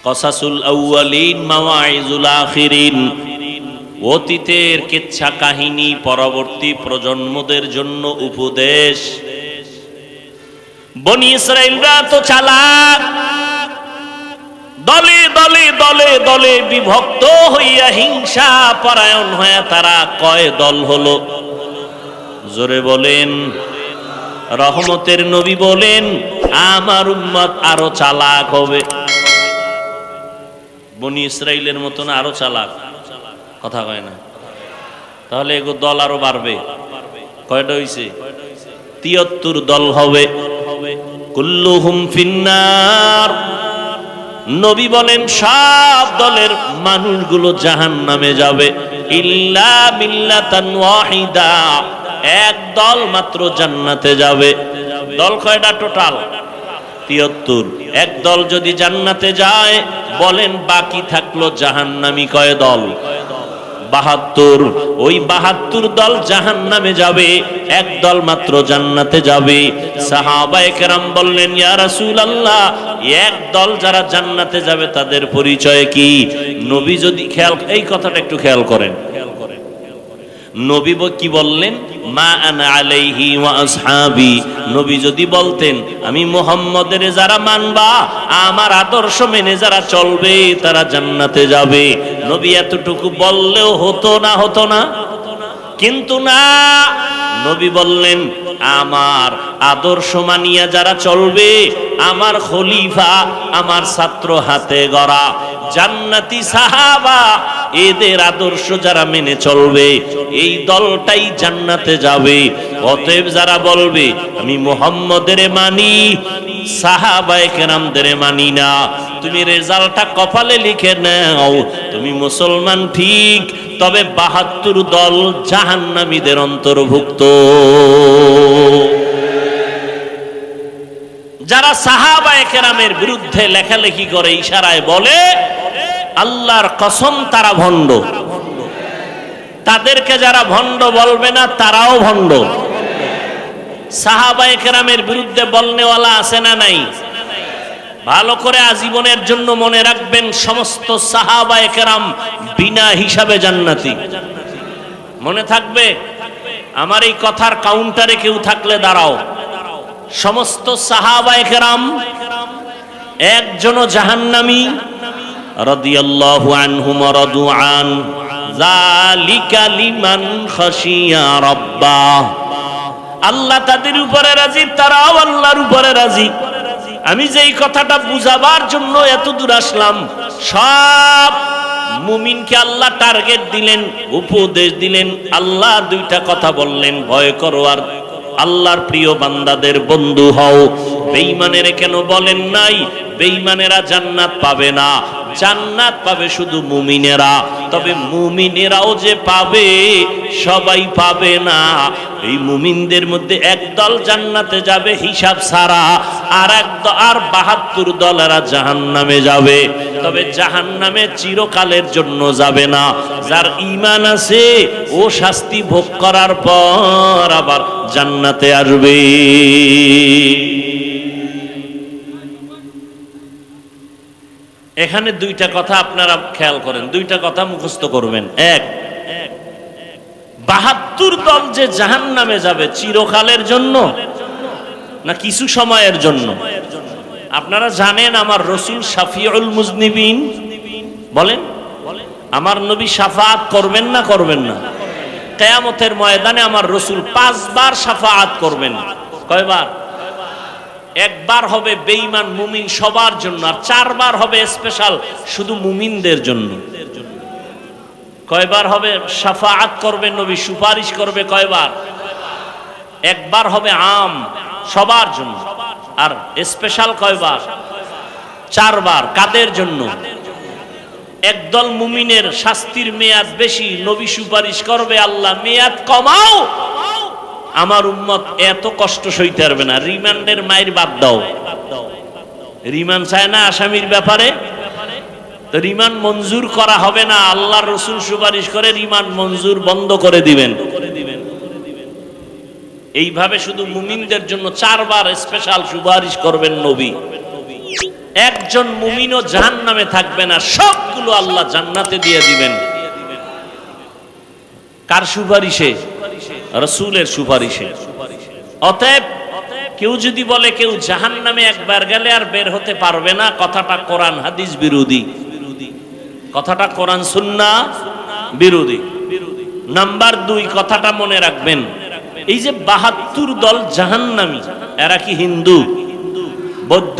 কসাসুল আউয়ালিন মাওয়াইজুল আখিরিন, অতীতের কিচ্ছা কাহিনী পরবর্তী প্রজন্মদের জন্য উপদেশ। বনি ইসরাইলরা তো চালাক, দলে দলে দলে দলে বিভক্ত হইয়া হিংসা পরায়ণ হয়ে তারা কয় দল হলো? জোরে বলেন। রহমতের নবী বলেন আমার উম্মত আরো চালাক হবে, বনি ইসরাইলের মতন আরো চালাক। কথা কয় না? তাহলে এগো দল আরো বাড়বে। কয়টা হইছে? 73 দল হবে। কুল্লুহুম ফিন্নার। নবী বলেন সব দলের মানুষগুলো জাহান্নামে যাবে, ইল্লা মিল্লাতান ওয়াহিদা, এক দল মাত্র জান্নাতে যাবে। দল কয়টা টোটাল? 73। এক দল যদি জান্নাতে যায়, বলেন বাকি থাকলো জাহান্নামী কয় দল? 72। ওই 72 দল জাহান্নামে যাবে, এক দল মাত্র জান্নাতে যাবে। সাহাবায়ে কেরাম বললেন ইয়া রাসূলুল্লাহ, এক দল যারা জান্নাতে যাবে তাদের পরিচয় কি? নবী যদি এই কথাটা একটু খেয়াল করেন, নবী কি বললেন? মা আনা আলাইহি ওয়া আসহাবি। নবী যদি বলতেন আমি মুহাম্মদের যারা মানবা, আমার আদর্শ মেনে যারা চলবে তারা জান্নাতে যাবে, নবী এতটুকু বললেও হতো না? হতো না? কিন্তু না, নবী বললেন আমার আদর্শ মানিয়া যারা চলবে, আমার খলিফা, আমার ছাত্র হাতে গড়া জান্নাতি সাহাবা, এদের আদর্শ যারা মেনে চলবে এই দলটাই জান্নাতে যাবে। অতএব যারা বলবে আমি মুহাম্মদের মানি, সাহাবায়ে কেরামদের মানি না, তুমি রেজাল্টটা কপালে লিখে নাও, তুমি মুসলমান ঠিক, তবে 72 দল জাহান্নামীদের অন্তর্ভুক্ত। যারা সাহাবায়ে কেরামের বিরুদ্ধে লেখালেখি করে, ইশারায় বলে আল্লাহর কসম তারা ভণ্ড, তাদেরকে যারা ভণ্ড বলবে না তারাও ভণ্ড। সাহাবায়ে কেরামের বিরুদ্ধে বলনেওয়ালা আছে না নাই? ভালো করে আজীবনের জন্য মনে রাখবেন, সমস্ত সাহাবায়ে কেরাম বিনা হিসাবে জান্নাতি। মনে থাকবে? আমার এই কথার কাউন্টারে কেউ থাকলে দাঁড়াও। সমস্ত সাহাবায়ে কেরাম একজনও জাহান্নামী। রাদিয়াল্লাহু আনহুম ওয়া রাদু আন, যালিকা লিমান খাশিয়া রাব্বাহ। আল্লাহ তাদের উপরে রাজি, তারাও আল্লাহর উপরে রাজি। আমি যেই কথাটা বুঝাবার জন্য এত দূর আসলাম, সব মুমিনকে আল্লাহ টার্গেট দিলেন, উপদেশ দিলেন। আল্লাহ দুইটা কথা বললেন, ভয় করো আর আল্লাহর প্রিয় বান্দাদের বন্ধু হও। বেঈমানের কেন বলেন নাই? বেঈমানেরা জান্নাত পাবে না, জান্নাত পাবে শুধু মুমিনেরা। তবে মুমিনেরাও যে পাবে, সবাই পাবে না। এই মুমিনদের মধ্যে একদল জান্নাতে যাবে হিসাব ছাড়া, আর 72 দলেরা জাহান্নামে যাবে। তবে জাহান্নামে চিরকালের জন্য যাবে না। যার ঈমান আছে ও শাস্তি ভোগ করার পর আবার জান্নাতে আসবে। এখানে দুইটা কথা আপনারা খেয়াল করেন, দুইটা কথা মুখস্থ করবেন। এক, 72 দল যে জাহান্নামে যাবে চিরকালের জন্য না কিছু সময়ের জন্য? আপনারা জানেন আমার রসুল শাফিউল মুজনিবিন। বলেন, আমার নবী শাফাআত করবেন না করবেন না? কিয়ামতের ময়দানে আমার রসুল 5 বার শাফাআত করবেন। কয়বার? একবার হবে বেঈমান মুমিন সবার জন্য, আর 4 বার হবে স্পেশাল শুধু মুমিনদের জন্য। কয়বার হবে শাফাআত করবেন নবী, সুপারিশ করবে? কয়বার? একবার হবে আম সবার জন্য, আর স্পেশাল কয়বার? 4 বার। কাদের জন্য? একদল মুমিনের শাস্তির মেয়াদ বেশি, নবী সুপারিশ করবে আল্লাহ মেয়াদ কমাও, আমার উম্মত এত কষ্ট সইতে পারবে না, রিমান্ডের মায়ের বাদ দাও। রিমান্ড চায় না আসামির ব্যাপারে, তো রিমান্ড মঞ্জুর করা হবে না। আল্লাহর রাসূল সুপারিশ করে রিমান্ড মঞ্জুর বন্ধ করে দিবেন। এইভাবে শুধু মুমিনদের জন্য 4 বার স্পেশাল সুপারিশ করবেন নবী। একজন মুমিনও জাহান্নামে থাকবে না, সবগুলো আল্লাহ জান্নাতে দিয়ে দিবেন। কার সুপারিশে? রাসূলের সুপারিশে। অতএব কেউ যদি বলে কেউ জাহান্নামে একবার গেলে আর বের হতে পারবে না, কথাটা কোরআন হাদিস বিরোধী, কথাটা কোরআন সুন্নাহ বিরোধী। নাম্বার 2 কথাটা মনে রাখবেন, এই যে 72 দল জাহান্নামী, এরা কি হিন্দু, বৌদ্ধ,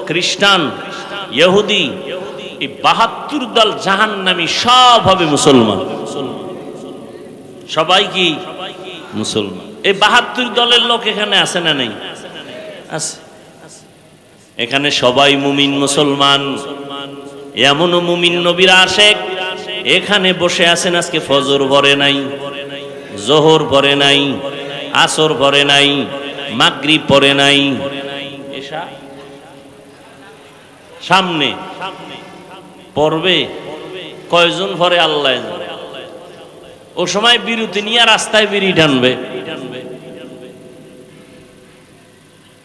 খ্রিস্টান, ইহুদি? এই 72 দল জাহান্নামী সব হবে মুসলমান। সবাই কি মুসলমান? এই 72 দলের লোক এখানে আছে না নেই? আছে। এখানে সবাই মুমিন মুসলমান। এমনও মুমিন নবীর আশিক এখানে বসে আছেন, আজকে ফজর পড়ে নাই, জোহর পড়ে নাই, আসর পড়ে নাই, মাগরিব পড়ে নাই, এশা সামনে পড়বে। কয়জন পড়ে আল্লাহ জানে। ও সময় বিরতি নিয়ে রাস্তায় বিড়ি টানবে।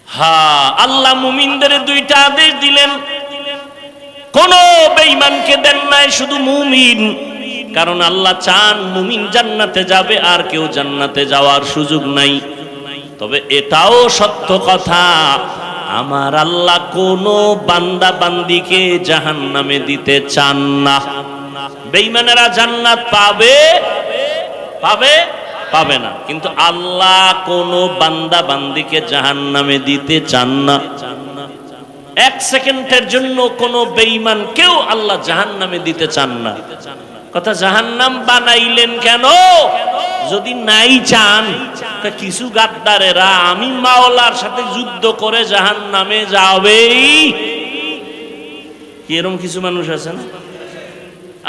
হ্যাঁ, আল্লাহ মুমিনদের 2টা আদেশ দিলেন, কোন বেঈমানকে দেন নাই, শুধু মুমিন। কারণ আল্লাহ চান মুমিন জান্নাতে যাবে, আর কেউ জান্নাতে যাওয়ার সুযোগ নাই। তবে এটাও সত্য কথা, আমার আল্লাহ কোন বান্দা বান্দিকে জাহান্নামে দিতে চান না। বেঈমানেরা জান্নাত পাবে পাবে পাবে না, কিন্তু আল্লাহ কোন বান্দা বান্দিকে জাহান্নামে দিতে চান না। 1 সেকেন্ডের জন্য কোন বেঈমান কেউ আল্লাহ জাহান্নামে দিতে চান না। কথা, জাহান্নাম বানাইলেন কেন? যদি নাই চান, কিছু গাদ্দারেরা আমি মাওলার সাথে যুদ্ধ করে জাহান্নামে যাবেই, এরকম কিছু মানুষ আছে না?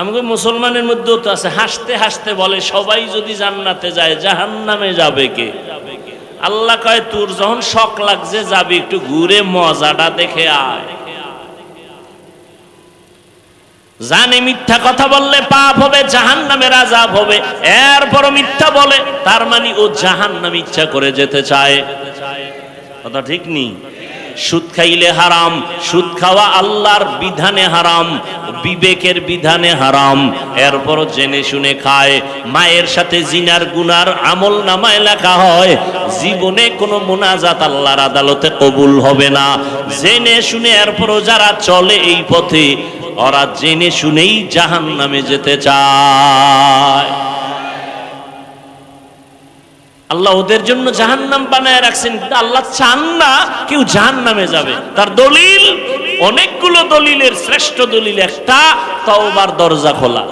আমাকে মুসলমানের মধ্যেও তো আছে, হাসতে হাসতে বলে সবাই যদি জান্নাতে যায় জাহান্নামে যাবে কে? আল্লাহ কয়, তোর যখন শখ লাগছে যাবি, একটু ঘুরে মজাটা দেখে আয়। জানে মিথ্যা কথা বললে পাপ হবে, জাহান্নামের আযাব হবে, এরপরও মিথ্যা বলে, তার মানে ও জাহান্নামে ইচ্ছা করে যেতে চায়। কথা ঠিক নেই? সুদ খাইলে হারাম, সুদ খাওয়া আল্লাহর বিধানে হারাম, বিবেকের বিধানে হারাম, এরপর জেনে শুনে খায়। মায়ের সাথে জিনার গুনার আমল নামায় লেখা হয়, জীবনে কোনো মুনাজাত আল্লাহর আদালতে কবুল হবে না। জেনে শুনে এরপরও যারা চলে এই পথে, ওরা জেনে শুনেই জাহান্নামে যেতে চায়। আল্লাহ ওদের জন্য জাহান্নাম বানায় রাখছেন, কিন্তু আল্লাহ চান না কেউ জাহান্নামে যাবে। তার দলিল, অনেকগুলো দলিলের শ্রেষ্ঠ দলিল একটা, তওবার দরজা খোলা।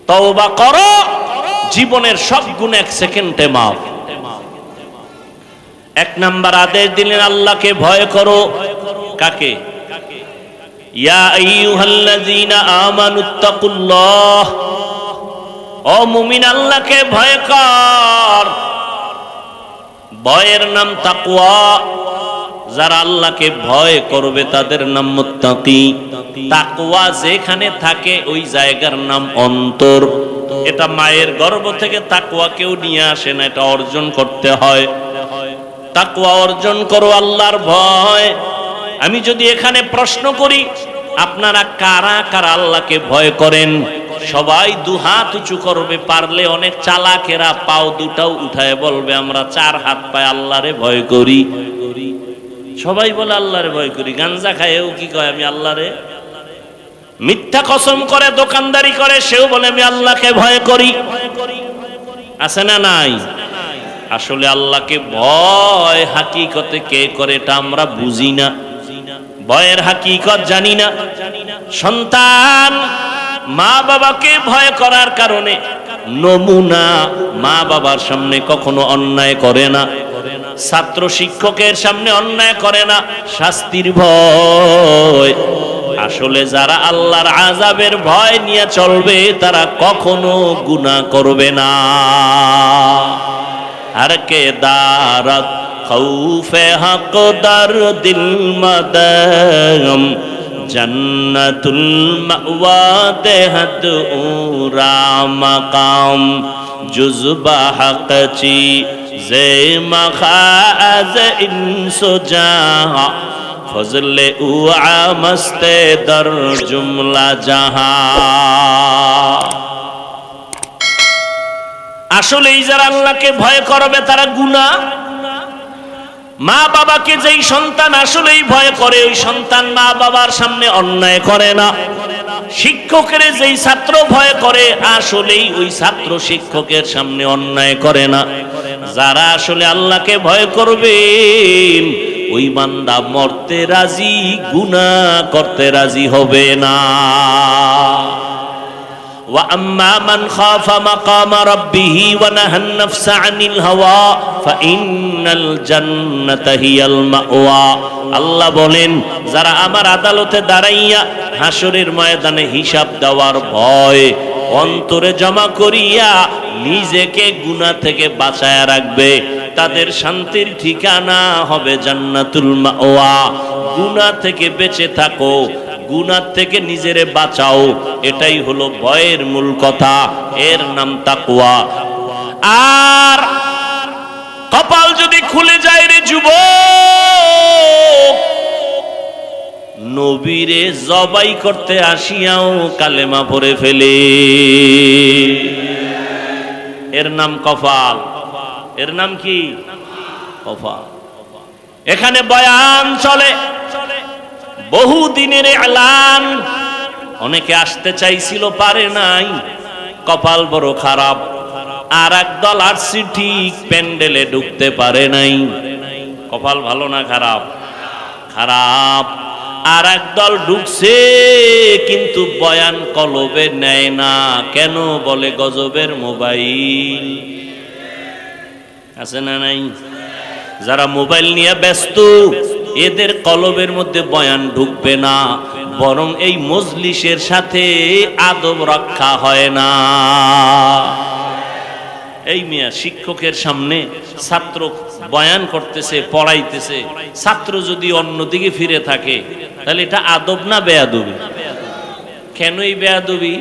তওবা করো, জীবনের সব গুণ 1 সেকেন্ডে মাফ। 1 নাম্বার আদেশ দিলেন, আল্লাহকে ভয় করো। কাকে? ইয়া আইয়ুহাল্লাযীনা আমানুত্তাকুল্লাহ, ও মুমিন আল্লাহকে ভয় কর। ভয়ের নাম তাকওয়া। যারা আল্লাহকে ভয় করবে তাদের নাম মুত্তাকি। তাকওয়া যেখানে থাকে ওই জায়গার নাম অন্তর। এটা মায়ের গর্ভ থেকে তাকওয়া কেউ নিয়ে আসে না, এটা অর্জন করতে হয়। তাকওয়া অর্জন করো, আল্লাহর ভয়। আমি যদি এখানে প্রশ্ন করি, আপনারা কারা কারা আল্লাহকে ভয় করেন? সবাই 2 হাত উঁচু করবে। পারলে অনেক চালাকেরা পাও 2টাও উঠায় বলবে, আমরা 4 হাত পায় আল্লাহরে ভয় করি। সবাই বলে আল্লাহরে ভয় করি। গাঞ্জা খায়ও কি কয়, আমি আল্লাহরে। মিথ্যা কসম করে দোকানদারি করে সেও বলে আমি আল্লাহকে ভয় করি। আছে না নাই? আসলে আল্লাহকে ভয় হাকিকতে কে করে এটা আমরা বুঝি না, ভয়ের হাকিকত জানি না। সন্তান মা বাবাকে ভয় করার কারণে নমুনা, মা বাবার সামনে কখনো অন্যায় করে না, ছাত্র শিক্ষকের সামনে অন্যায় করে না, শাস্তির ভয়। আসলে যারা আল্লাহর আযাবের ভয় নিয়ে চলবে তারা কখনো গুনাহ করবে না। আর কে দারত খৌফে হক দার দিল মদম, জন্নতুল মাওয়া দেহত উরা মাকাম, জুজবা হক চি জে মখাজ ইনসো জাহা ফজলে উ আমস্তে দর জুমলা জাহান। আসলেই যারা আল্লাহকে ভয় করবে তারা গুনাহ, মা বাবাকে যেই সন্তান আসলেই ভয় করে ওই সন্তান মা বাবার সামনে অন্যায় করে না। শিক্ষকের যেই ছাত্র ভয় করে আসলেই ওই ছাত্র শিক্ষকের সামনে অন্যায় করে না। যারা আসলে আল্লাহকে ভয় করবেন ওই বান্দা মরতে রাজি, গুনাহ করতে রাজি হবে না। ওয়া আম্মা মান খাফা মাকামা রাব্বিহি ওয়া নাহান নাফসা আনিল হাওয়া ফাইন্নাল জান্নাতা হিয়াল মাওয়া। আল্লাহ বলেন যারা আমার আদালতে দাঁড়াইয়া হাসরের ময়দানে হিসাব দেওয়ার ভয় অন্তরে জমা করিয়া নিজেকে গুনাহ থেকে বাঁচায়া রাখবে তাদের শান্তির ঠিকানা হবে জান্নাতুল মাওয়া। গুনাহ থেকে বেঁচে থাকো, গুনাহ থেকে নিজেরে বাঁচাও, এটাই হলো ভয়ের মূল কথা, এর নাম তাকওয়া। আর কপাল যদি খুলে যায় রে যুবক, নবীরে জবাই করতে আসিয়াও কালেমা পড়ে ফেলে, এর নাম কপাল। এর নাম কি? কপাল। এখানে বয়ান চলে, বহু দিনের এলান, অনেকে আসতে চাইছিল পারে নাই, কপাল বড় খারাপ। আর একদল আসছে ঠিক, প্যান্ডেলে ঢুকতে পারে নাই। কপাল ভালো না খারাপ? খারাপ। আর একদল ঢুকছে কিন্তু বয়ান কলবে নেয় না, কেন? বলে গজবের মোবাইল আছে না নাই? যারা মোবাইল নিয়ে ব্যস্ত এদের কলবের মধ্যে বয়ান ঢুকবে না, বরং এই মজলিসের সাথে আদব রক্ষা হয় না। এই মিয়া শিক্ষকের সামনে ছাত্র বয়ান করতেছে, পড়াইতেছে, ছাত্র যদি অন্যদিকে ফিরে থাকে তাহলে এটা আদব না বেয়াদবি? কেনই বেয়াদবি?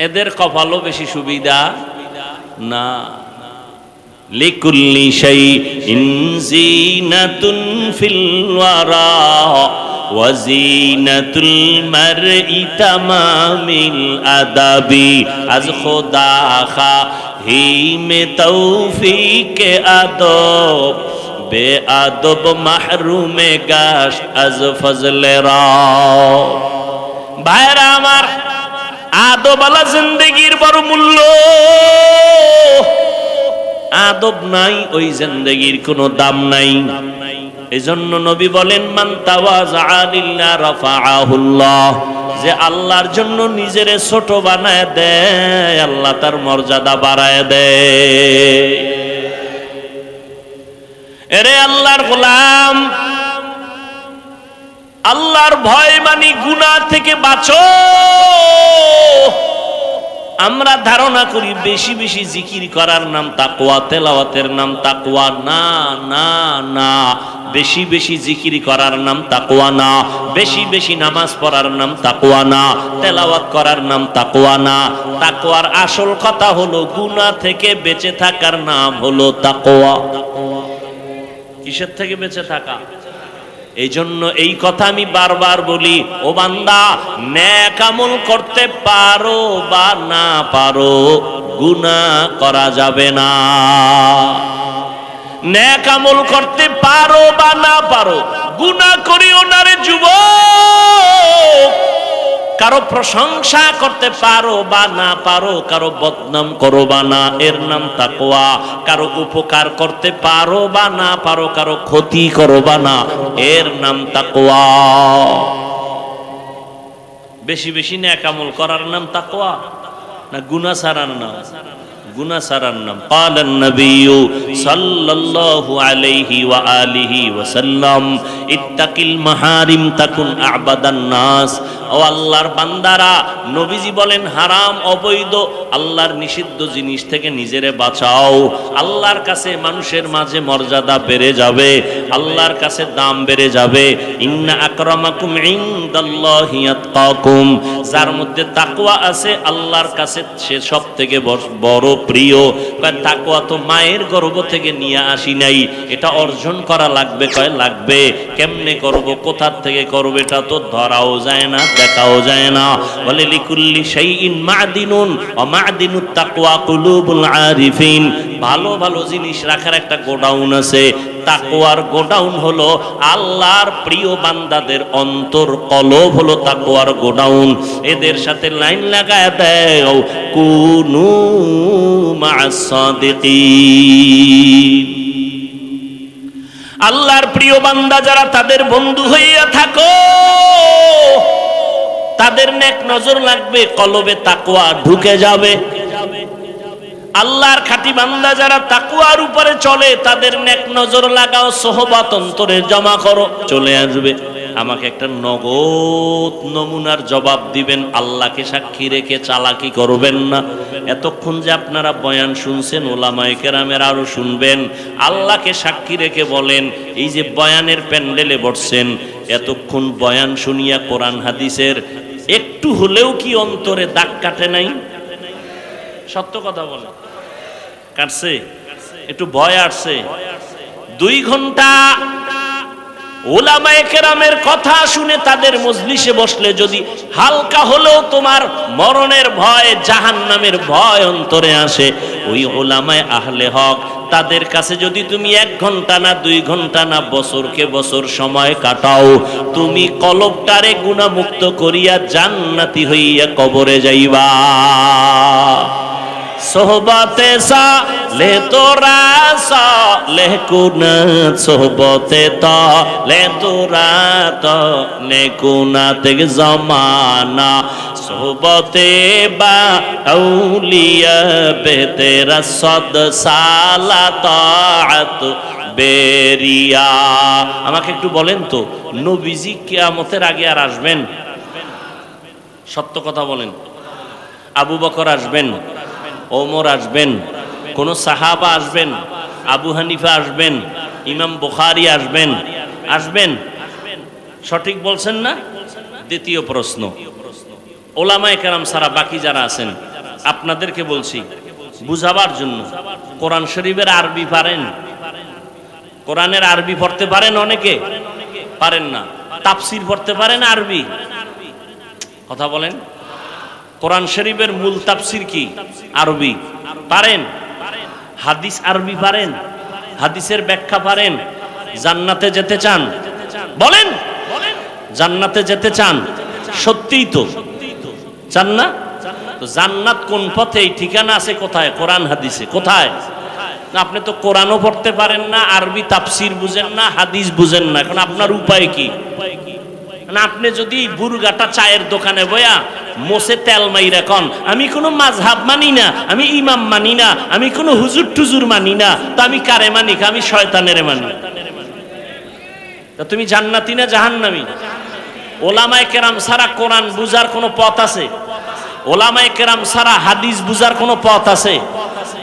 এদের কপালও বেশি সুবিধা না। লিকুল্লি শাইইন যিনাতুন ফিল ওয়ারা ওয়া যিনাতুল মারই তামামিল আদাবি। আজ খোদা খাহি মে তৌফিক আদব বে আদব মাহরুমে গাশ আজ ফজলে রাও। ভাইরা আমার, আদবওয়ালা জিন্দেগির বড় মূল্য। আদব নাই ওই জিন্দেগির কোনো দাম নাই। এজন্য নবী বলেন মান তাওয়াজা লিল্লাহ রাফাআহুল্লাহ, যে আল্লাহর জন্য নিজেরে ছোট বানায় দেয় আল্লাহ তার মর্যাদা বাড়ায় দেয়। এরে আল্লাহর গোলাম, আল্লাহর ভয় মানি গুনাহ থেকে বাঁচো। আমরা ধারণা করি বেশি বেশি জিকির করার নাম তাকওয়া, তেলাওয়াতের নাম তাকওয়া। না না না, বেশি বেশি জিকির করার নাম তাকওয়া না, বেশি বেশি নামাজ পড়ার নাম তাকওয়া না, তেলাওয়াত করার নাম তাকওয়া না। তাকওয়ার আসল কথা হলো গুনাহ থেকে বেঁচে থাকার নাম হলো তাকওয়া। কিসের থেকে বেঁচে থাকা? এই জন্য এই কথা আমি বারবার বলি, ও বান্দা, নেক আমল করতে পারো বা না পারো, গুনাহ করা যাবে না। নেক আমল করতে পারো বা না পারো, গুনাহ করিও না রে যুবক। কারো প্রশংসা করতে পারো বা না পারো, কারো বদনাম করো বা না, এর নাম তাকওয়া। কারো উপকার করতে পারো বা না পারো, কারো ক্ষতি করো বা না, এর নাম তাকওয়া। বেশি বেশি নেক আমল করার নাম তাকওয়া না গুনাহ ছাড়ার নাম? গুনাহ ছাড়ার নাম। ক্বালান নবী সাল্লাল্লাহু আলাইহি ওয়া আলিহি ওয়া সাল্লাম ইত্তাক ইত্তাকিল মাহারিম তাকুন আবাদান নাস। ও আল্লাহর বান্দারা, নবীজি বলেন হারাম অবৈধ আল্লাহর নিষিদ্ধ জিনিস থেকে নিজেরে বাঁচাও। আল্লাহর কাছে মানুষের মাঝে মর্যাদা বেড়ে যাবে, আল্লাহর কাছে দাম বেড়ে যাবে। ইন্না আকরামাকুম ইনদাল্লাহি আতকাকুম, যার মধ্যে তাকওয়া আছে আল্লাহর কাছে সে সব থেকে বড় প্রিয়। তাকওয়া তো মায়ের গর্ভ থেকে নিয়ে আসি নাই, এটা অর্জন করা লাগবে। কয় লাগবে, কেমনে করব, কোথা থেকে করব, এটা তো ধরাও যায় না, দেখাও যায় না। বলে লিকুল্লি শাইইন মাদিনুন ওয়া মাদিনুত তাকওয়া কুলুবুল আরিফিন। ভালো ভালো জিনিস রাখার একটা গোডাউন আছে, তাকওয়ার গোডাউন হলো আল্লাহর প্রিয় বান্দাদের অন্তর, কলব হলো তাকওয়ার গোডাউন। এদের সাথে লাইন লাগায় দাও, কুনু মা'আস সাদিকিন। আল্লাহর প্রিয় বান্দা যারা, তাদের বন্ধু হইয়া থাকো, তাদের নেক নজর লাগবে, কলবে তাকওয়া ঢুকে যাবে। আল্লাহর খাঁটি বান্দা যারা তাকওয়ার উপরে চলে, তাদের নেক নজর লাগাও, সোহবত অন্তরে জমা করো, চলে আসবে। আমাকে একটা নগদ নমুনার জবাব দিবেন, আল্লাহকে সাক্ষী রেখে চালাকি করবেন না। এতক্ষণ যে আপনারা বয়ান শুনছেন, ওলামায়ে কেরামের আরো শুনবেন, আল্লাহকে সাক্ষী রেখে বলেন, এই যে বয়ানের প্যান্ডেলে বসছেন, এতক্ষণ বয়ান শুনিয়া কোরআন হাদিসের একটু হলেও কি অন্তরে দাগ কাটে নাই? সত্য কথা বলে কাটছে, একটু ভয় আসছে। 2 ঘন্টা উলামায়ে কেরামের কথা শুনে তাদের মজলিসে বসলে যদি হালকা হলেও তোমার মরণের ভয়, জাহান্নামের ভয় অন্তরে আসে, ওই উলামায়ে আহলে হক তাদের কাছে যদি তুমি 1 ঘন্টা না 2 ঘন্টা না বছরকে বছর সময় কাটাও, তুমি কলবটারে গুনাহমুক্ত করিয়া জান্নাতি হইয়া কবরে যাইবা। সোহবতে সালে তোরা সালে কুনাত, সোহবতে তালে তোরা তালে কুনাত জমানা, সোহবতে বা আউলিয়া বেতেরা সদ সালাত বেরিয়া। আমাকে একটু বলেন তো, নবীজি কিয়ামতের আগে আর আসবেন? সত্য কথা বলেন। আবু বকর আসবেন, ওমর আসবেন, কোন সাহাবা আসবেন, আবু হানিফা আসবেন, ইমাম বুখারী আসবেন? আসবেন? সঠিক বলছেন না? দ্বিতীয় প্রশ্ন, ওলামায়ে কেরাম ছাড়া বাকি যারা আছেন, আপনাদেরকে বলছি বুঝাবার জন্য, কোরআন শরীফের আরবি পারেন? কোরআনের আরবি পড়তে পারেন? অনেকে পারেন না। তাফসীর পড়তে পারেন আরবি? কথা বলেন। কোরআন শরীফের মূল তাফসীর কি? আরবি। পারেন? হাদিস আরবি পারেন? হাদিসের ব্যাখ্যা পারেন? জান্নাতে যেতে চান? বলেন, জান্নাতে যেতে চান? সত্যিই তো চান না? তো জান্নাত কোন পথে, এই ঠিকানা আছে কোথায়? কোরআন হাদিসে। কোথায়? না, আপনি তো কোরআনও পড়তে পারেন না, আরবি তাফসীর বুঝেন না, হাদিস বুঝেন না, এখন আপনার উপায় কি? না, আপনি যদি বুরগাটা চায়ের দোকানে বয়া মোসে তেল মাইরা কন, আমি কোনো মাযহাব মানি না, আমি ইমাম মানি না, আমি কোনো হুজুর টুজুর মানি না, তো আমি কারে মানি? আমি শয়তানের মানি। তা তুমি জান্নাতি না জাহান্নামী? ওলামায়ে কেরাম ছাড়া কোরআন বুঝার কোনো পথ আছে? ওলামায়ে কেরাম ছাড়া হাদিস বুঝার কোনো পথ আছে?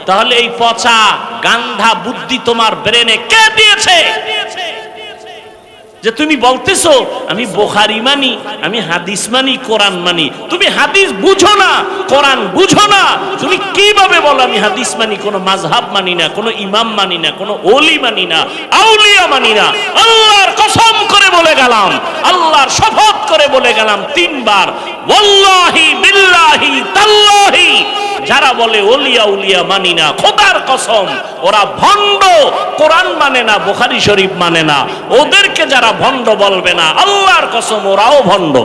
তাহলে এই পচা গান্ধা বুদ্ধি তোমার ব্রেনে কে দিয়েছে যে তুমি বলতেছো আমি বুখারী মানি, আমি হাদিস মানি, কোরআন মানি? তুমি হাদিস বুঝো না, কোরআন বুঝো না, তুমি কিভাবে বলো আমি হাদিস মানি? কোনো মাযহাব মানি না, কোনো ইমাম মানি না, কোনো ওলি মানি না, আউলিয়া মানি না। আল্লাহর কসম করে বলে গেলাম, আল্লাহর শপথ করে বলে গেলাম 3 বার, ওয়াল্লাহি বিল্লাহি তাল্লাহি, যারা বলে ওলিয়া উলিয়া মানি না, খোদার কসম ওরা ভণ্ড। কোরআন মানে না, বুখারী শরীফ মানে না, ওদেরকে যারা ভণ্ড বলবে না, আল্লাহর কসম ওরাও ভণ্ড।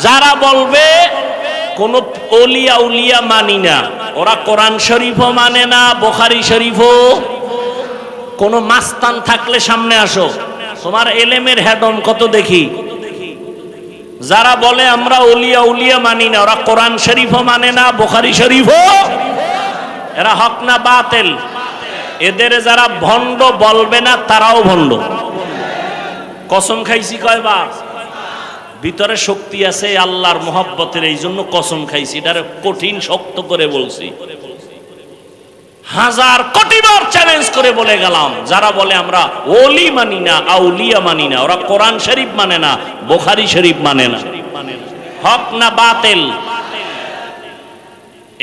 যারা বলবে কোন ওলিয়া উলিয়া মানি না, ওরা কোরআন শরীফও মানে না, বুখারী শরীফও। কোন মাস্তান থাকলে সামনে আসো, তোমার এলেমের হেডন কত দেখি। যারা বলে আমরা ওলিয়া উলিয়া মানি না, ওরা কোরআন শরীফও মানে না, বুখারী শরীফও। এরা হক না বাতিল? এদের যারা ভণ্ড বলবে না তারাও ভণ্ড। কসম খাইছি কয়বার? ভিতরে শক্তি আছে আল্লাহর মহব্বতের, এই জন্য কসম খাইছি, এটারে কঠিন শক্ত করে বলছি। হাজার কোটিবার চ্যালেঞ্জ করে বলে গেলাম, যারা বলে আমরা ওলি মানি না, আউলিয়া মানি না, ওরা কোরআন শরীফ মানে না, বুখারী শরীফ মানে না। হক না বাতিল?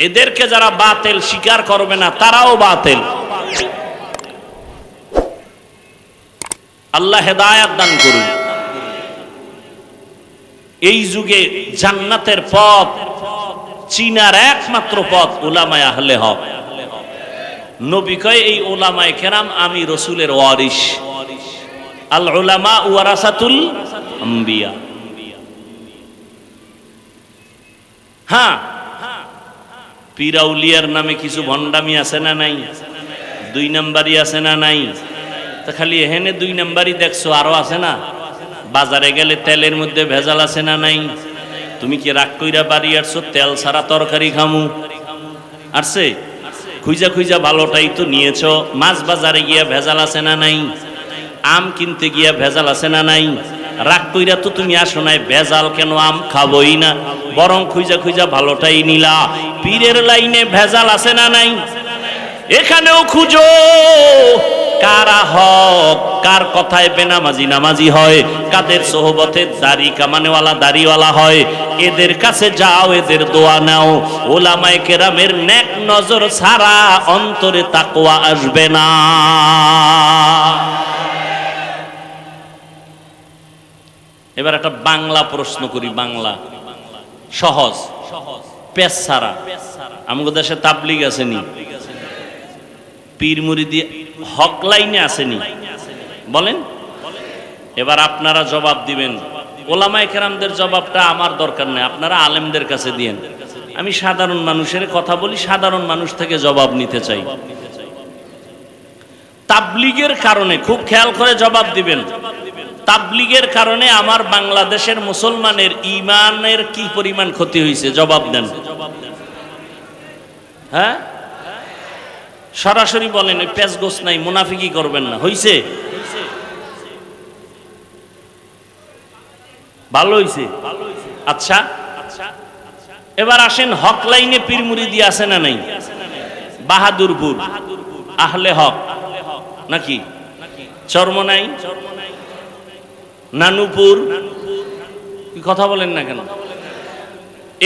এদেরকে যারা বাতিল স্বীকার করবে না তারাও বাতিল। আল্লাহ হেদায়েত দান করুন। এই যুগে জান্নাতের পথ চিনার একমাত্র পথ উলামায়ে আহলে হক। নবী কয় এই উলামায়ে কেরাম আমি রাসূলের ওয়ারিস। আল উলামা ওয়ারাসাতুল আম্বিয়া। হ্যাঁ, পীর আউলিয়ার নামে কিছু ভণ্ডামি আছে না নাই? 2 নাম্বারই আছে না নাই? তো খালি এখানে 2 নাম্বারই দেখছো, আরো আছে না? বাজারে গেলে তেলের মধ্যে ভেজাল আছে না নাই? তুমি কি রাগ কইরা বাড়ি আসছো তেল ছাড়া তরকারি খামু? আসছে? খুঁজা খুঁজা ভালোটাই তো নিয়েছো। মাছ বাজারে গিয়া ভেজাল আছে না নাই? আম কিনতে গিয়া ভেজাল আছে না নাই? রাগ কইরা তো তুমি আসো নাই, ভেজাল কেন আম খাবোই না, বরং খুঁজা খুঁজা ভালোটাই নিলা। পীরের লাইনে ভেজাল আছে না নাই? এখানেও খুঁজো কারা হক, কার কথায় বেনামাজি নামাজি হয়, কাদের সোহবতে দাড়ি কামানেওয়ালা দাড়িওয়ালা হয়, এদের কাছে যাও, এদের দোয়া নাও। উলামায়ে কেরামের নেক নজর ছাড়া অন্তরে তাকওয়া আসবে না। এবার একটা বাংলা প্রশ্ন করি, বাংলা সহজ, পেশ ছাড়া। আমাদের দেশে তাবলিগ আসেনি, পীর মুরিদি হক লাইনে আসেনি, বলেন? এবার আপনারা জবাব দিবেন। ওলামায়ে কেরামদের জবাবটা আমার দরকার নেই, আপনারা আলেমদের কাছে দিয়েন। আমি সাধারণ মানুষের কথা বলি, সাধারণ মানুষ থেকে জবাব নিতে চাই। তাবলিগের কারণে, খুব খেয়াল করে জবাব দিবেন, তাবলিগের কারণে আমার বাংলাদেশের মুসলমানের ঈমানের কি পরিমাণ ক্ষতি হয়েছে? জবাব দেন। হ্যাঁ, সরাসরি বলেন, ওই পেঁচগোছ নাই, মুনাফিকি করবেন না। হইছে? ভালো হইছে? আচ্ছা, এবার আসেন হক লাইনে পীর মুরিদি আছে না নাই? বাহাদুরপুর আহলে হক নাকি? চরমনাই, নানুপুর, কি কথা বলেন না কেন?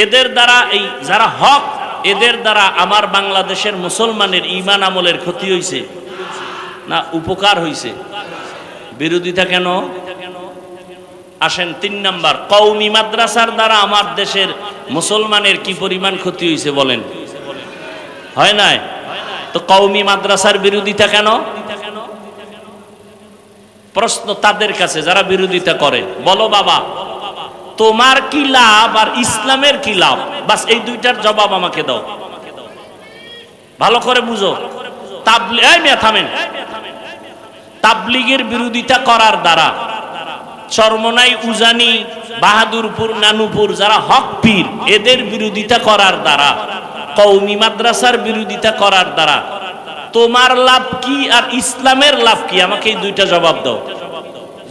এদের দ্বারা, এই যারা হক, এদের দ্বারা আমার বাংলাদেশের মুসলমানের ঈমান আমলের ক্ষতি হইছে না উপকার হইছে? বিরোধিতা কেন? আসেন 3 নাম্বার, কওমি মাদ্রাসার দ্বারা আমার দেশের মুসলমানের কি পরিমাণ ক্ষতি হইছে বলেন? হয় নাই? তো কওমি মাদ্রাসার বিরোধিতা কেন? প্রশ্ন তাদের কাছে যারা বিরোধিতা করে, বলো বাবা তোমার কি লাভ আর ইসলামের কি লাভ? বাস এই দুইটার জবাব আমাকে দাও, ভালো করে বুঝো। থামেন। তাবলিগের বিরোধিতা করার দ্বারা চরমনাই, উজানি, বাহাদুরপুর, নানুপুর যারা হক পীর, এদের বিরোধিতা করার দ্বারা, কওমি মাদ্রাসার বিরোধিতা করার দ্বারা তোমার লাভ কি আর ইসলামের লাভ কি? আমাকে এই দুইটা জবাব দাও।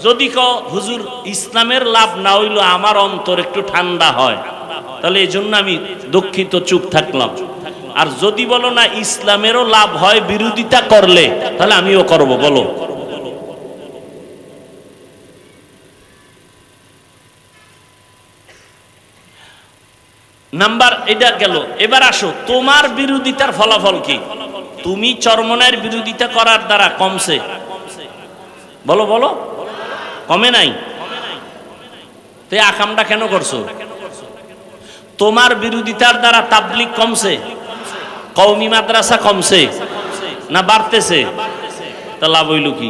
যদি কও হুজুর ইসলামের লাভ না হইলো আমার অন্তর একটু ঠান্ডা হয়, তাহলে এই জন্য আমি দুঃখিত, চুপ থাকলাম। আর যদি বলো না ইসলামেরও লাভ হয় বিরোধিতা করলে, তাহলে আমিও করব। বলো। নাম্বার এটা গেল। এবার আসো তোমার বিরোধিতার ফলাফল কি? তুমি চরমনাইয়ের বিরোধিতা করার দ্বারা কমছে? বলো বলো, কমে নাই? তো আকামটা কেন করছো? তোমার বিরোধিতার দ্বারা তাবলিগ কমছে, কওমি মাদ্রাসা কমছে না বাড়তেছে? তা লাভ হইল কি?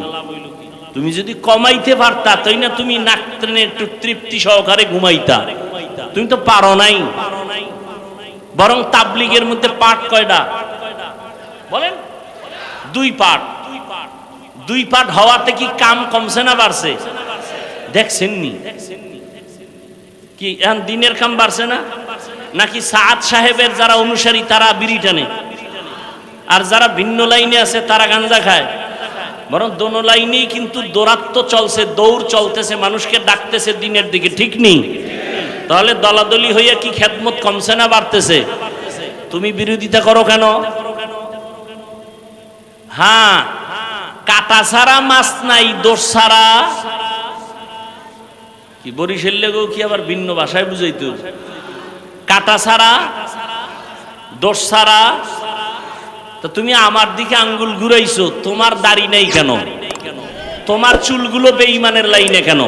তুমি যদি কমাইতে পারতা তাই না তুমি নাক টেনে একটু তৃপ্তি সহকারে ঘুমাইতা। তুমি তো পারো নাই। বরং তাবলিগের মধ্যে পাঠ কয়টা বলেন? 2 পাঠ। 2 পাঠ হওয়াতে কি কাম কমছে না বাড়ছে? দেখছেননি কি এখন দিনের কাম বাড়ছে না? নাকি সাদ সাহেবের যারা অনুসারী তারা বিড়ি টানে? আর যারা ভিন্ন লাইনে আছে তারা গাঞ্জা খায়। বরং দোনো লাইনেই কিন্তু দৌরাত্ম্য চলছে, দৌড় চলতেছে, মানুষকে ডাকতেছে দিনের দিকে, ঠিক নেই? তাহলে দলাদলি হইয়া কি খেদমত কমছে না বাড়তেছে? তুমি বিরোধিতা করো কেন? হ্যাঁ, কাটা ছাড়া মাছ নাই, দোষ ছাড়া কি? বরিশাল লেগেও কি আবার ভিন্ন ভাষায় বুঝাইতো? কাটা ছাড়া, দোষ ছাড়া। তো তুমি আমার দিকে আঙ্গুল ঘুরাইছো, তোমার দাড়ি নেই কেন? তোমার চুলগুলো বেঈমানের লাইনে কেন?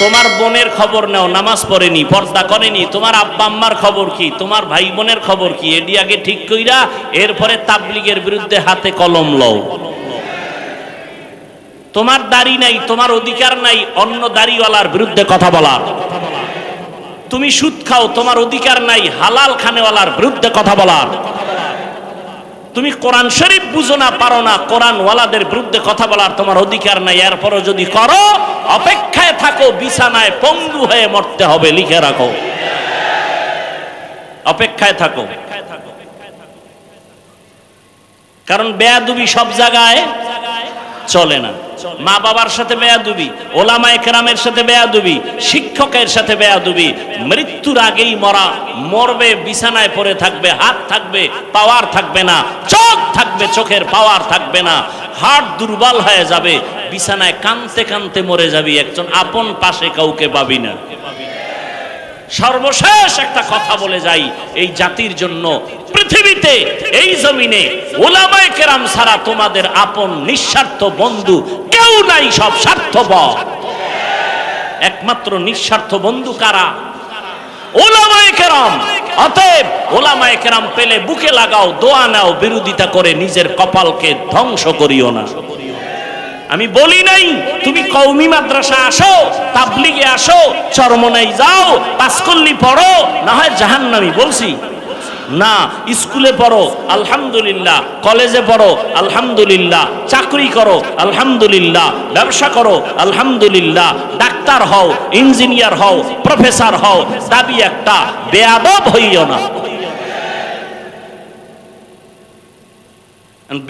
তোমার বোনের খবর নাও, নামাজ পড়েনি, পর্দা করেনি, তোমার আব্বা আম্মার খবর কি, তোমার ভাই বোনের খবর কি, এডি আগে ঠিক কইরা এরপরে তাবলীগের বিরুদ্ধে হাতে কলম লও। তোমার দাড়ি নাই, তোমার অধিকার নাই অন্য দাড়িওয়ালার বিরুদ্ধে কথা বলার। তুমি সুদ খাও, তোমার অধিকার নাই হালাল খানেওয়ালার বিরুদ্ধে কথা বলার। তুমি কোরআন শরীফ বুঝো না, পারো না, কোরআনওয়ালাদের বিরুদ্ধে কথা বলার তোমার অধিকার নাই। এরপরও যদি করো, অপেক্ষায় থাকো, বিছানায় পঙ্গু হয়ে মরতে হবে, লিখে রাখো। অপেক্ষায় থাকো, কারণ বেয়াদবি সব জায়গায় চলে না। মা বাবার সাথে বেয়াদবি, ওলামায়ে কেরামের সাথে বেয়াদবি, শিক্ষকের সাথে বেয়াদবি। মৃত্যুর আগেই মরবে, বিছানায় পড়ে থাকবে, হাত থাকবে, পাওয়ার থাকবে না, চোখ থাকবে, চোখের পাওয়ার থাকবে না, হার্ট দুর্বল হয়ে যাবে, বিছানায় কাঁদতে কাঁদতে মরে যাবি, একজন আপন পাশে কাউকে পাবি না। সর্বশেষ একটা কথা বলে যাই, এই জাতির জন্য পৃথিবীতে, এই জমিনে ওলামায়ে কেরাম ছাড়া তোমাদের আপন নিঃস্বার্থ বন্ধু কেউ নাই, সব স্বার্থপর। একমাত্র নিঃস্বার্থ বন্ধু কারা? ওলামায়ে কেরাম। অতএব ওলামায়ে কেরাম পেলে বুকে লাগাও, দোয়া নাও, বিরোধিতা করে নিজের কপালকে ধ্বংস করিও না। আমি বলি নাই তুমি কওমি মাদ্রাসা আসো, তাবলীগে আসো, চরমনাই যাও, পাঁচকল্লি পড়ো, না হয় জাহান্নামী, বলছি না। স্কুলে পড়ো আলহামদুলিল্লাহ, কলেজে পড়ো আলহামদুলিল্লাহ, চাকরি করো আলহামদুলিল্লাহ, ব্যবসা করো আলহামদুলিল্লাহ, ডাক্তার হও, ইঞ্জিনিয়ার হও, প্রফেসর হও, দাবি একটা, বেয়াদব হইও না।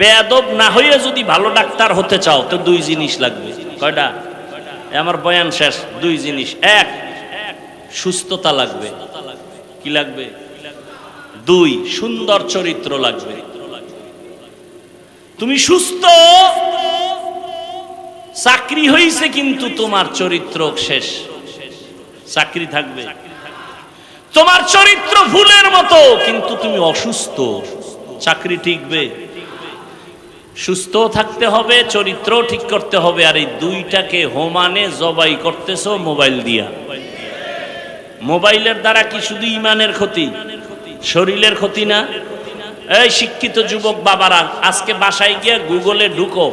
বেয়াদব না হইয়া যদি ভালো ডাক্তার হতে চাও তো দুই জিনিস লাগবে। কয়টা? আমার বয়ান শেষ। দুই জিনিস। এক, সুস্থতা লাগবে। কি লাগবে? দুই, সুন্দর চরিত্র লাগবে। তুমি সুস্থ, চাকরি হইছে, কিন্তু তোমার চরিত্র শেষ, চাকরি থাকবে। তোমার চরিত্র ফুলের মতো, কিন্তু তুমি অসুস্থ, চাকরি টিকবে? সুস্থ থাকতে হবে, চরিত্র ঠিক করতে হবে। আর এই দুইটাকে হোমানে জবাই করতেছো মোবাইল দিয়া। মোবাইলের দ্বারা কি শুধু ইমানের ক্ষতি, শরীরের ক্ষতি না? এই শিক্ষিত যুবক বাবারা, আজকে বাসায় গিয়ে গুগলে ঢুকো,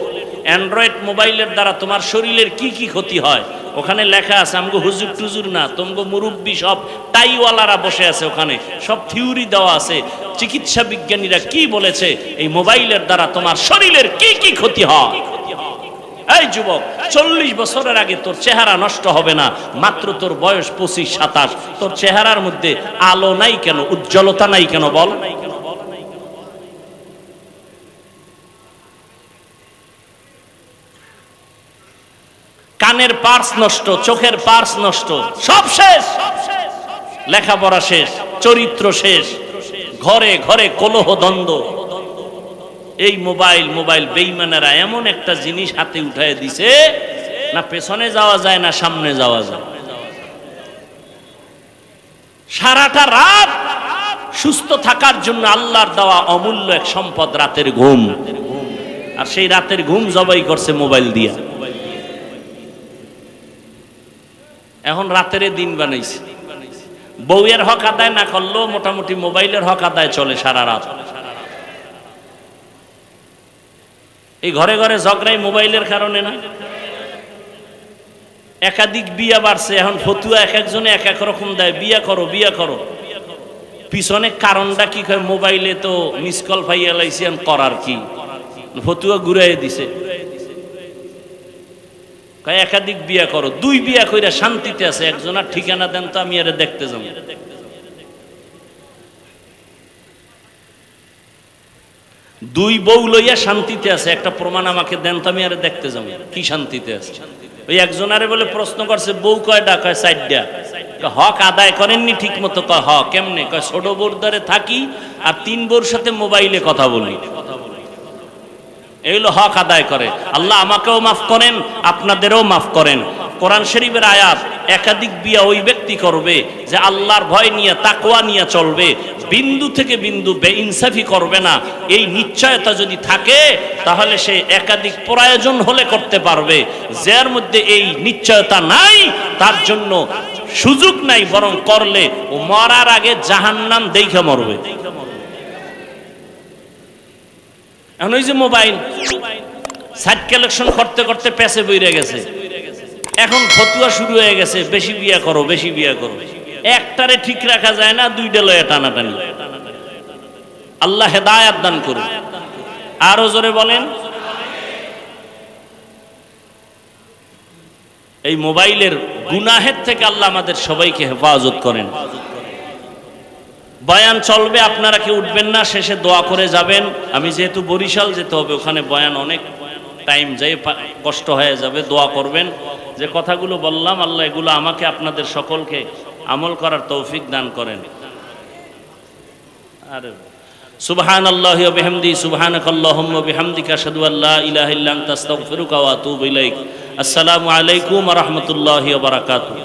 অ্যান্ড্রয়েড মোবাইলের দ্বারা তোমার শরীরের কি কি ক্ষতি হয় ওখানে লেখা আছে। আমগো হুজুর টুজুর না, তোমগো মুরব্বী সব টাইওয়ালারা বসে আছে, ওখানে সব থিওরি দেওয়া আছে। চিকিৎসা বিজ্ঞানীরা কি বলেছে, এই মোবাইলের দ্বারা তোমার শরীরের কি কি ক্ষতি হয়। এই যুবক, 40 বছরের আগে তোর চেহারা নষ্ট হবে না, মাত্র তোর বয়স 25-27, তোর চেহারার মধ্যে আলো নাই কেন, উজ্জ্বলতা নাই কেন বল? কানের পার্স নষ্ট, চোখের পার্স নষ্ট, সব শেষ, লেখাপড়া শেষ, চরিত্র শেষ, ঘরে ঘরে কলহ দ্বন্দ্ব। এই মোবাইল বেঈমানেরা এমন একটা জিনিস হাতে উঠায় দিছে, না পেছনে যাওয়া যায় না সামনে যাওয়া যায়। সারাটা রাত সুস্থ থাকার জন্য আল্লাহর দেওয়া অমূল্য এক সম্পদ রাতের ঘুম, আর সেই রাতের ঘুম জবাই করছে মোবাইল দিয়া। এখন রাতের দিন বানাইছে। বউয়ের হক আদায় না করলেও মোটামুটি মোবাইলের হক আদায় চলে সারা রাত। এই ঘরে ঘরে ঝগড়াই মোবাইলের কারণে না? একাধিক বিয়া বাড়ছে, এখন ফতুয়া এক একজনে এক এক রকম দেয়, বিয়া করো বিয়া করো। পিছনে কারণটা কি? মোবাইলে তো মিস কল পাইয়া লাইছি, করার কি? ফতুয়া ঘুরাই দিছে, একাধিক বিয়া করো। 2 বিয়া কইরা শান্তিতে আছে, একজনের ঠিকানা দেন তো আমি আরে দেখতে যাব। দুই বউ লইয়া শান্তিতে আছে, একটা প্রমাণ আমাকে দেন তো আমি আরে দেখতে যাবো কি শান্তিতে আছে। ওই একজন আরে বলে প্রশ্ন করছে বউ কয়টা, কয় 4টা। হক আদায় করেননি ঠিক মতো, কয় হ কেমনে, কয় ছোট বউর দ্বারে থাকি আর 3 বউর সাথে মোবাইলে কথা বলি, এই হলো হক আদায় করে। আল্লাহ আমাকেও মাফ করেন, আপনাদেরও মাফ করেন। কোরআন শরীফের আয়াত, একাধিক বিয়া ওই ব্যক্তি করবে যে আল্লাহর ভয় নিয়ে তাকওয়া নিয়ে চলবে, বিন্দু থেকে বিন্দু বেইনসাফি করবে না। এই নিশ্চয়তা যদি থাকে তাহলে সে একাধিক প্রয়োজন হলে করতে পারবে। যার মধ্যে এই নিশ্চয়তা নাই তার জন্য সুযোগ নাই, বরং করলে ও মরার আগে জাহান্নাম দেখে মরবে। এখন ওই যে মোবাইল সাইট কালেকশন করতে করতে পেছে বইরে গেছে, এখন ফতুয়া শুরু হয়ে গেছে বেশি বিয়া করো, বেশি বিয়া করো। একটারে ঠিক রাখা যায় না, 2টা লয়ে টানাটানি। আল্লাহ হেদায়াত দান করুন। আরো জোরে বলেন। এই মোবাইলের গুনাহের থেকে আল্লাহ আমাদের সবাইকে হেফাজত করেন। বয়ান চলবে, আপনারা কি উঠবেন না, শেষে দোয়া করে যাবেন। আমি যেহেতু বরিশাল যেতে হবে, ওখানে বয়ান অনেক টাইম যাই, কষ্ট হয়ে যাবে। দোয়া করবেন যে কথাগুলো বললাম আল্লাহ এগুলো আমাকে আপনাদের সকলকে আমল করার তৌফিক দান করেন। আরে সুবহানাল্লাহি ওয়া বিহামদিহি সুবহানাকাল্লাহুম্মা ওয়া বিহামদিকা আশহাদু আল্লা ইলাহা ইল্লা আনতা আস্তাগফিরুকা ওয়া আতুবু ইলাইক। আসসালামু আলাইকুম ওয়া রাহমাতুল্লাহি ওয়া বারাকাতুহু।